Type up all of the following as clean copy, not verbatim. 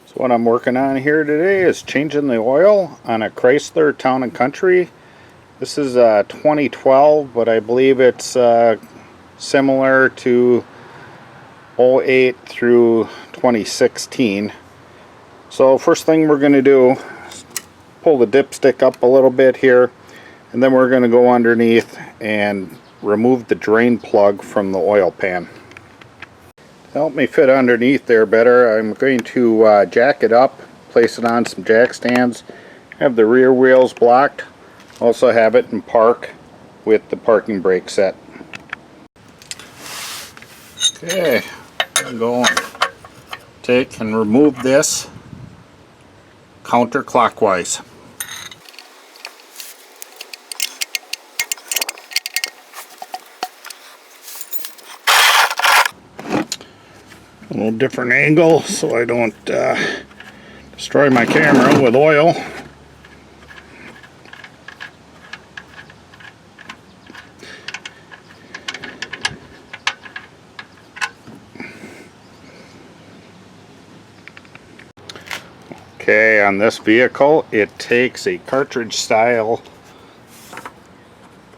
So what I'm working on here today is changing the oil on a Chrysler Town Country. This is 2012, but I believe it's similar to 08 through 2016. So first thing we're going to do is pull the dipstick up a little bit here, and then we're going to go underneath and remove the drain plug from the oil pan. To help me fit underneath there better, I'm going to jack it up, place it on some jack stands, have the rear wheels blocked, also have it in park with the parking brake set. Okay, I'm going to take and remove this counterclockwise. A little different angle so I don't destroy my camera with oil. Okay, on this vehicle it takes a cartridge style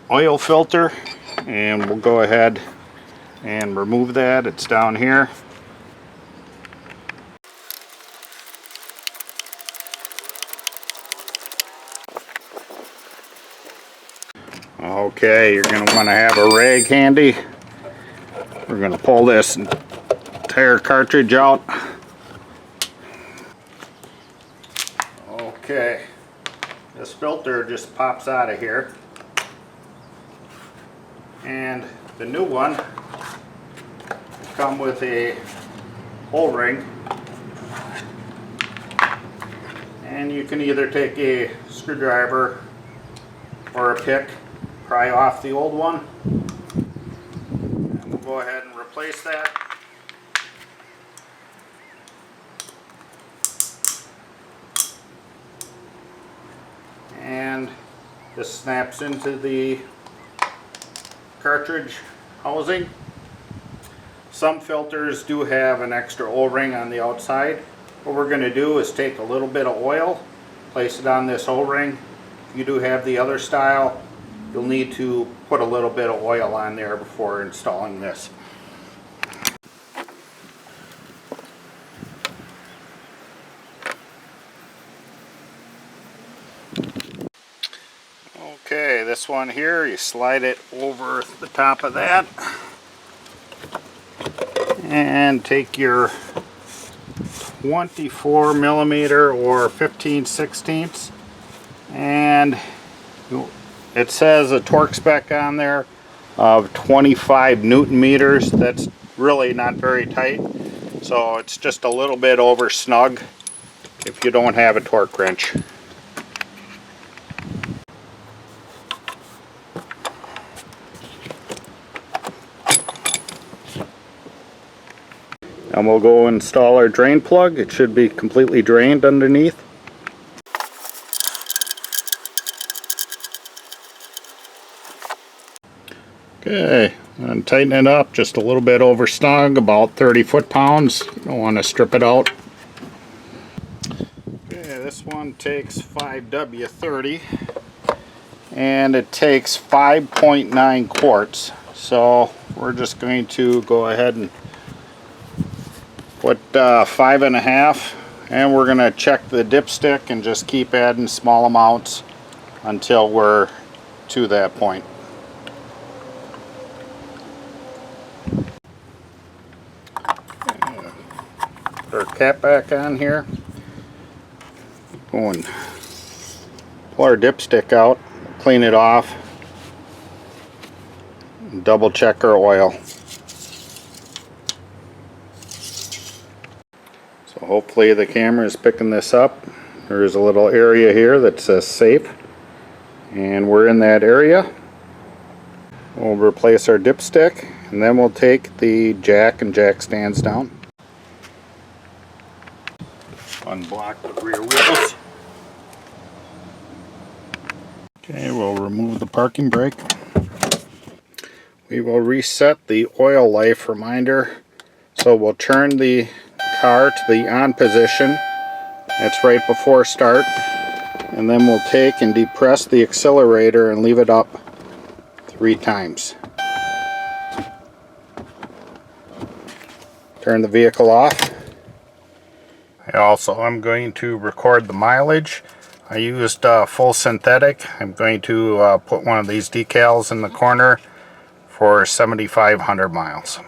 oil filter, and we'll go ahead and remove that. It's down here. Okay, you're going to want to have a rag handy. We're going to pull this entire cartridge out. Okay, this filter just pops out of here, and the new one comes with a O-ring, and you can either take a screwdriver or a pick, pry off the old one, and we'll go ahead and replace that. And this snaps into the cartridge housing. Some filters do have an extra O-ring on the outside. What we're going to do is take a little bit of oil, place it on this O-ring. If you do have the other style, you'll need to put a little bit of oil on there before installing this. Okay, this one here, you slide it over the top of that and take your 24 millimeter or 15/16, and it says a torque spec on there of 25 Newton meters. That's really not very tight, so it's just a little bit over snug if you don't have a torque wrench. And we'll go install our drain plug. It should be completely drained underneath. Okay, and tighten it up just a little bit over snug, about 30 foot-pounds. You don't want to strip it out. Okay, this one takes 5W30, and it takes 5.9 quarts. So we're just going to go ahead and put 5.5, and we're going to check the dipstick and just keep adding small amounts until we're to that point. Put our cap back on here. Go and pull our dipstick out, clean it off, and double check our oil. So hopefully the camera is picking this up. There's a little area here that says safe, and we're in that area. We'll replace our dipstick, and then we'll take the jack and jack stands down. Unblock the rear wheels. Okay, we'll remove the parking brake. We will reset the oil life reminder. So we'll turn the car to the on position That's right before start. And then we'll take and depress the accelerator and leave it up 3 times. Turn the vehicle off. I'm going to record the mileage. I used full synthetic. I'm going to put one of these decals in the corner for 7,500 miles.